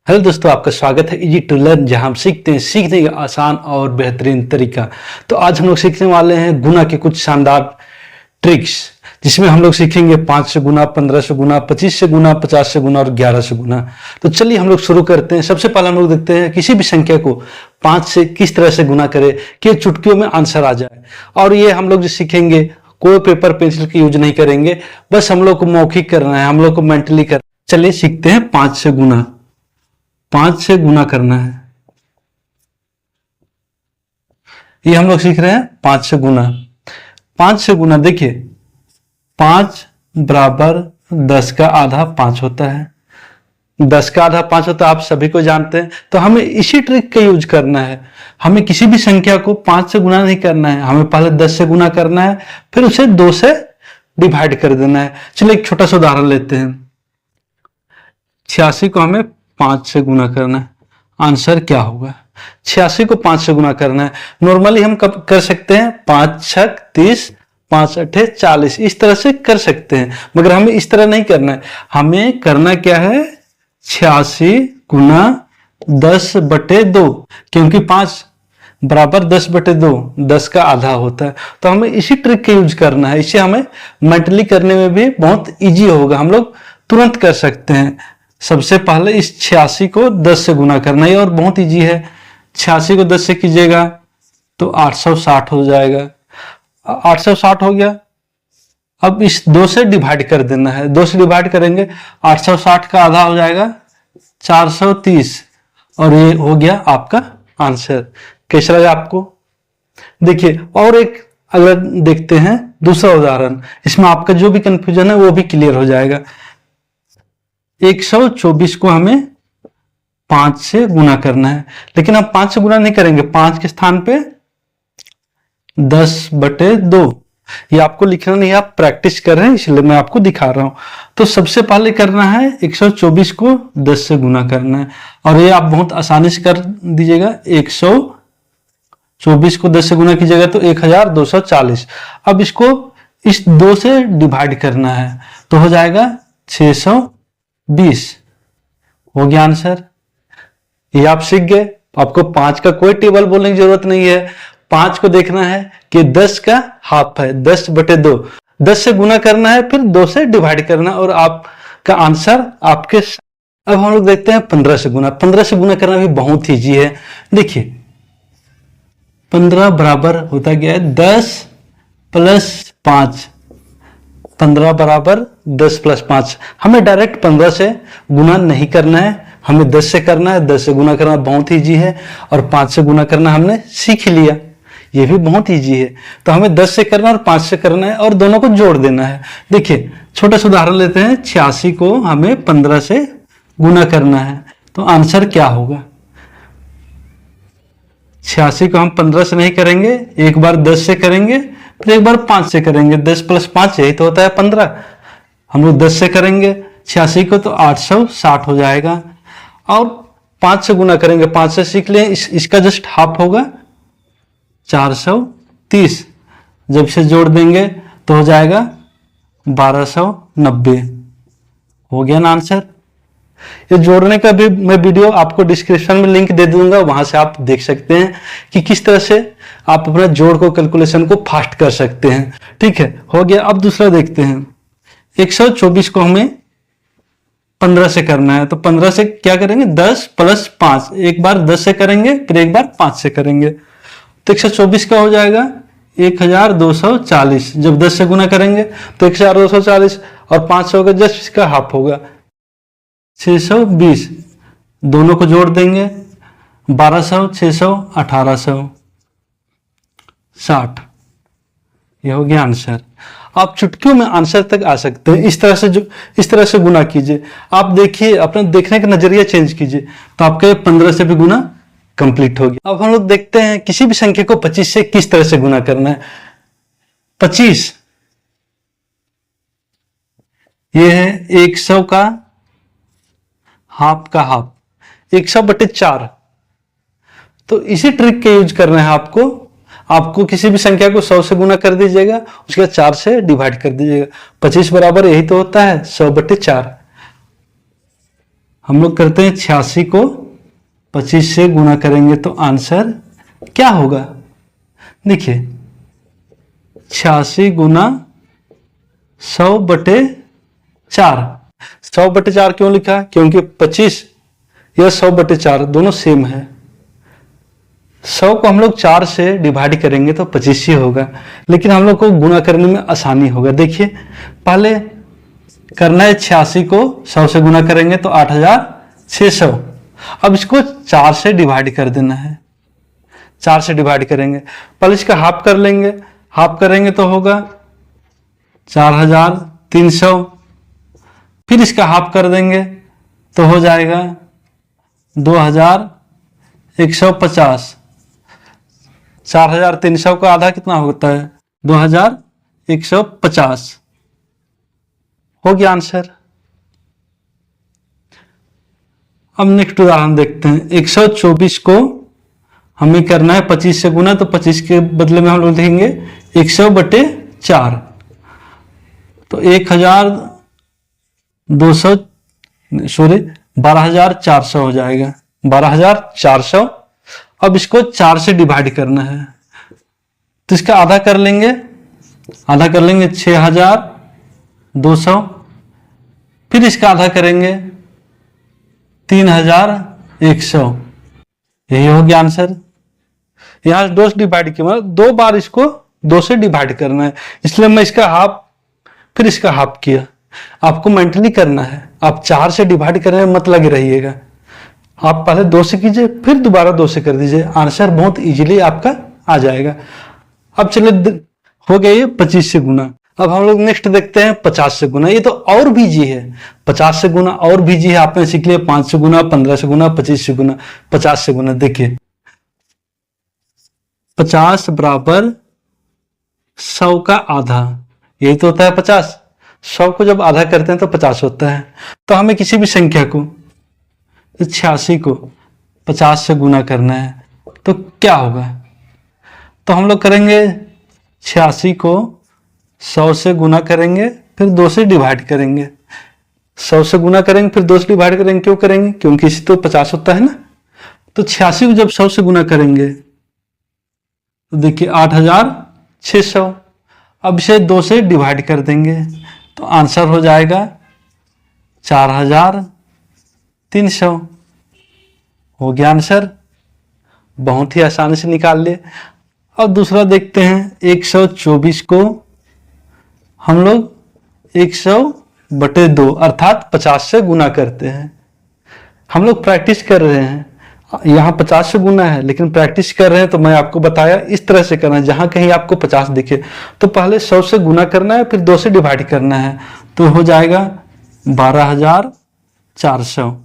Hello दोस्तों, आपका स्वागत है इजी टू लर्न, जहां हम सीखते हैं सीखने का आसान और बेहतरीन तरीका। तो आज हम लोग सीखने वाले हैं गुना के कुछ शानदार ट्रिक्स, जिसमें हम लोग सीखेंगे 5 से गुना, 15 से गुना, 25 से गुना, 50 से गुना और 11 से गुना। तो चलिए हम लोग शुरू करते हैं। सबसे पहले हम लोग देखते हैं किसी भी संख्या को 5 से किस तरह से गुना करें कि चुटकियों में आंसर आ जाए। और ये हम लोग जो सीखेंगे, कोई पेपर पेंसिल की यूज नहीं करेंगे, बस हम लोग को मौखिक करना है, हम लोग को मेंटली करना है। चलिए सीखते हैं 5 से गुना। 5 से गुना करना है, ये हम लोग सीख रहे हैं 5 से गुना। 5 से गुना देखिए, 5 बराबर 10 का आधा 5 होता है। 10 का आधा 5 होता है, आप सभी को जानते हैं। तो हमें इसी ट्रिक का यूज करना है। हमें किसी भी संख्या को 5 से गुना नहीं करना है, हमें पहले 10 से गुना करना है, फिर उसे 2 से डिवाइड कर देना है। चलिए एक छोटा सा उदाहरण लेते हैं। 86 को हमें 5 से गुना करना है, आंसर क्या होगा? 86 को 5 से गुना करना है। नॉर्मली हम कब कर सकते हैं? 5 छक 30, 5 अठे 40, इस तरह से कर सकते हैं, मगर हमें इस तरह नहीं करना है। हमें करना क्या है? 86 गुना 10/2, क्योंकि 5 बराबर 10/2, 10 का आधा होता है। तो हमें इसी ट्रिक का यूज करना है। इसे हमें मेंटली करने में भी बहुत इजी होगा, हम लोग तुरंत कर सकते हैं। सबसे पहले इस 86 को 10 से गुना करना है, और बहुत इजी है। 86 को 10 से कीजिएगा तो 860 हो जाएगा। 860 हो गया। अब इस 2 से डिवाइड कर देना है। 2 से डिवाइड करेंगे, 860 का आधा हो जाएगा 430, और ये हो गया आपका आंसर। कैसा लगा आपको? देखिए, और एक अगर देखते हैं दूसरा उदाहरण, इसमें आपका जो भी कंफ्यूजन है वो भी क्लियर हो जाएगा। 124 को हमें 5 से गुना करना है, लेकिन हम 5 से गुना नहीं करेंगे। 5 के स्थान पे 10/2, ये आपको लिखना नहीं है, आप प्रैक्टिस कर रहे हैं, इसलिए मैं आपको दिखा रहा हूं। तो सबसे पहले करना है 124 को 10 से गुना करना है, और ये आप बहुत आसानी से कर दीजिएगा। 124 को 10 से गुना कीजिएगा तो 1240। अब इसको इस 2 से डिवाइड करना है, तो हो जाएगा 620। हो गया आंसर। ये आप सीख गए। आपको 5 का कोई टेबल बोलने की जरूरत नहीं है। 5 को देखना है कि 10 का हाफ है, 10/2। 10 से गुना करना है, फिर 2 से डिवाइड करना, और आपका आंसर आपके। अब हम लोग देखते हैं 15 से गुना। 15 से गुना करना भी बहुत ईजी है। देखिए, 15 बराबर होता गया है 10 + 5। 15 बराबर 10 + 5। हमें डायरेक्ट 15 से गुना नहीं करना है, हमें 10 से करना है। 10 से गुना करना बहुत ईजी है, और 5 से गुना करना हमने सीख लिया, ये भी बहुत ईजी है। तो हमें 10 से करना और 5 से करना है, और दोनों को जोड़ देना है। देखिए, छोटा सा उदाहरण लेते हैं। 86 को हमें 15 से गुना करना है, तो आंसर क्या होगा? 86 को हम 15 से नहीं करेंगे, एक बार 10 से करेंगे, फिर एक बार 5 से करेंगे। 10 + 5 यही तो होता है 15। हम लोग 10 से करेंगे 86 को तो 860 हो जाएगा, और 5 से गुना करेंगे। 5 से सीख लें, इसका जस्ट हाफ होगा 430। जब से जोड़ देंगे तो हो जाएगा 1290। हो गया ना आंसर। ये जोड़ने का भी मैं वीडियो आपको डिस्क्रिप्शन में लिंक दे दूंगा, वहां से आप देख सकते हैं कि किस तरह से आप अपना जोड़ को, कैलकुलेशन को फास्ट कर सकते हैं। ठीक है, हो गया। अब दूसरा देखते हैं। 124 को हमें 15 से करना है, तो 15 से क्या करेंगे? 10 + 5। एक बार 10 से करेंगे, फिर एक बार 5 से करेंगे, तो 124 का हो जाएगा 1240। जब 10 से गुना करेंगे तो 1240, और 5 से होगा जस्ट इसका हाफ होगा 620। दोनों को जोड़ देंगे, 1200, 600, 1860। यह हो गया आंसर। आप चुटकियों में आंसर तक आ सकते हैं। इस तरह से गुना कीजिए। आप देखिए, अपना देखने का नजरिया चेंज कीजिए, तो आपके 15 से भी गुना कंप्लीट हो गया। अब हम लोग देखते हैं किसी भी संख्या को 25 से किस तरह से गुना करना है। 25 ये है 100 का हाफ का हाफ, 100/4। तो इसी ट्रिक के यूज करना है आपको किसी भी संख्या को 100 से गुना कर दीजिएगा, उसके बाद 4 से डिवाइड कर दीजिएगा। 25 बराबर यही तो होता है 100/4। हम लोग करते हैं 86 को 25 से गुना करेंगे तो आंसर क्या होगा? देखिए 86 गुना 100/4। 100/4 क्यों लिखा? क्योंकि 25 या 100/4 दोनों सेम है। 100 को हम लोग 4 से डिवाइड करेंगे तो 25 ही होगा, लेकिन हम लोग को गुना करने में आसानी होगा। देखिए पहले करना है 86 को 100 से गुना करेंगे तो 8600। अब इसको 4 से डिवाइड कर देना है। 4 से डिवाइड करेंगे, पहले इसका हाफ कर लेंगे। हाफ करेंगे तो होगा 4300। फिर इसका हाफ कर देंगे तो हो जाएगा 2150। 4300 का आधा कितना होता है? 2150। हो गया आंसर। अब नेक्स्ट उदाहरण देखते हैं। 124 को हमें करना है 25 से गुना, तो 25 के बदले में हम लोग लिखेंगे 100/4। तो 12,400 हो जाएगा। 12,400। अब इसको 4 से डिवाइड करना है तो इसका आधा कर लेंगे। आधा कर लेंगे 6,200। फिर इसका आधा करेंगे 3,100। यही हो गया आंसर। यहां 2 से डिवाइड किया, मतलब 2 बार इसको 2 से डिवाइड करना है, इसलिए मैं इसका हाफ फिर इसका हाफ किया। आपको मेंटली करना है, आप 4 से डिवाइड करने में मत लगे रहिएगा। आप पहले 2 से कीजिए, फिर दोबारा 2 से कर दीजिए, आंसर बहुत इजीली आपका आ जाएगा। अब चलिए हो गया ये 25 से गुना। अब हम लोग नेक्स्ट देखते हैं 50 से गुना। ये तो और भी जी है। 50 से गुना और भी जी है, आपने सीख लिया 5 से गुना, 15 से गुना, 25 से गुना। 50 से गुना देखिए 50 बराबर 100 का आधा, यही तो होता है 50। 100 को जब आधा करते हैं तो 50 होता है। तो हमें किसी भी संख्या को 86 को 50 से गुना करना है तो क्या होगा? तो हम लोग करेंगे 86 को 100 से गुना करेंगे, फिर 2 से डिवाइड करेंगे। 100 से गुना करेंगे फिर 2 से डिवाइड करेंगे। क्यों करेंगे? क्योंकि इसी तो 50 होता है ना। तो 86 को जब 100 से गुना करेंगे तो देखिए 8,600। अब इसे 2 से डिवाइड कर देंगे तो आंसर हो जाएगा 4,300। हो गया आंसर। बहुत ही आसानी से निकाल लिए। अब दूसरा देखते हैं। 124 को हम लोग 100/2 अर्थात 50 से गुना करते हैं। हम लोग प्रैक्टिस कर रहे हैं, यहाँ 50 से गुना है लेकिन प्रैक्टिस कर रहे हैं, तो मैं आपको बताया इस तरह से करना है। जहां कहीं आपको 50 दिखे तो पहले 100 से गुना करना है, फिर 2 से डिवाइड करना है, तो हो जाएगा 12,400।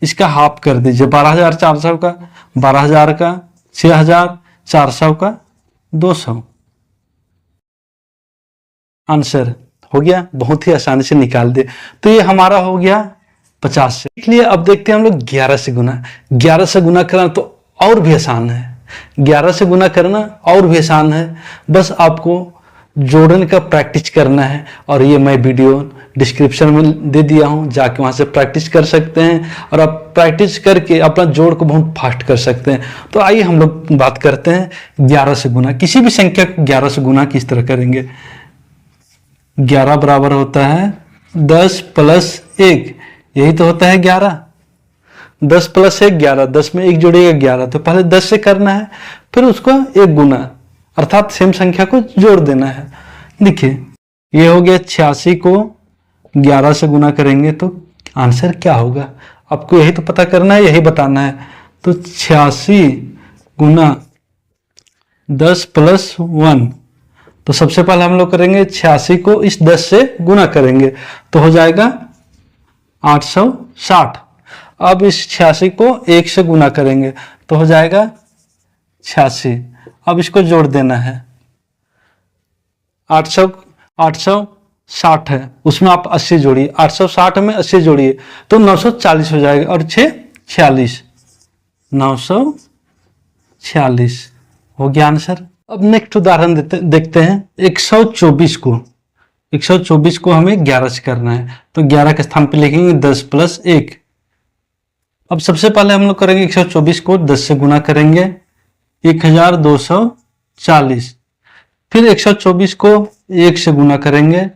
इसका हाफ कर दीजिए। 12,400 का 12,000 का 6,000, 400 का 200। आंसर हो गया। बहुत ही आसानी से निकाल दे। तो ये हमारा हो गया 50 से। इसलिए अब देखते हैं हम लोग 11 से गुना। 11 से गुना करना तो और भी आसान है। 11 से गुना करना और भी आसान है, बस आपको जोड़ने का प्रैक्टिस करना है। और ये मैं वीडियो डिस्क्रिप्शन में दे दिया हूं, जाके वहां से प्रैक्टिस कर सकते हैं और आप प्रैक्टिस करके अपना जोड़ को बहुत फास्ट कर सकते हैं। तो आइए हम लोग बात करते हैं 11 से गुना। किसी भी संख्या को 11 से गुना किस तरह करेंगे? 11 बराबर होता है 10 + 1, यही तो होता है 11। 10 + 1 11, 10 में 1 जोड़िएगा 11। तो पहले 10 से करना है, फिर उसको 1 गुना अर्थात सेम संख्या को जोड़ देना है। देखिए ये हो गया 86 को 11 से गुना करेंगे तो आंसर क्या होगा? आपको यही तो पता करना है, यही बताना है। तो 86 गुना 10 + 1, तो सबसे पहले हम लोग करेंगे 86 को इस 10 से गुना करेंगे तो हो जाएगा 860। अब इस 86 को 1 से गुना करेंगे तो हो जाएगा 86। अब इसको जोड़ देना है। 860 है, उसमें आप 80 जोड़िए। 860 में 80 जोड़िए तो 940 हो जाएगा, और 6 46, 946 हो गया आंसर। अब नेक्स्ट उदाहरण देखते हैं। 124 को हमें 11 से करना है तो 11 के स्थान पे लिखेंगे 10 + 1, अब सबसे पहले हम लोग करेंगे 124 को 10 से गुना करेंगे 1240। फिर 124 को 1 से गुना करेंगे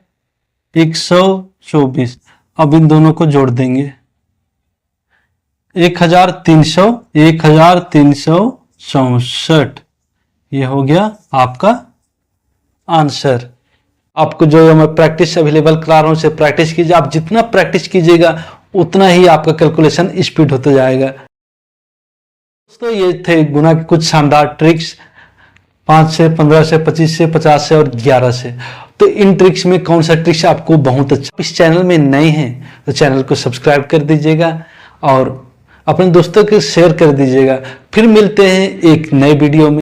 124। अब इन दोनों को जोड़ देंगे 1364। ये हो गया आपका आंसर। आपको जो मैं प्रैक्टिस अवेलेबल करा रहा हूं उसे प्रैक्टिस कीजिए। आप जितना प्रैक्टिस कीजिएगा उतना ही आपका कैलकुलेशन स्पीड होता जाएगा। दोस्तों ये थे गुना के कुछ शानदार ट्रिक्स 5 से 15 से 25 से 50 से और 11 से। तो इन ट्रिक्स में कौन सा ट्रिक्स आपको बहुत अच्छा, इस चैनल में नए हैं तो चैनल को सब्सक्राइब कर दीजिएगा और अपने दोस्तों के शेयर कर दीजिएगा। फिर मिलते हैं एक नए वीडियो में।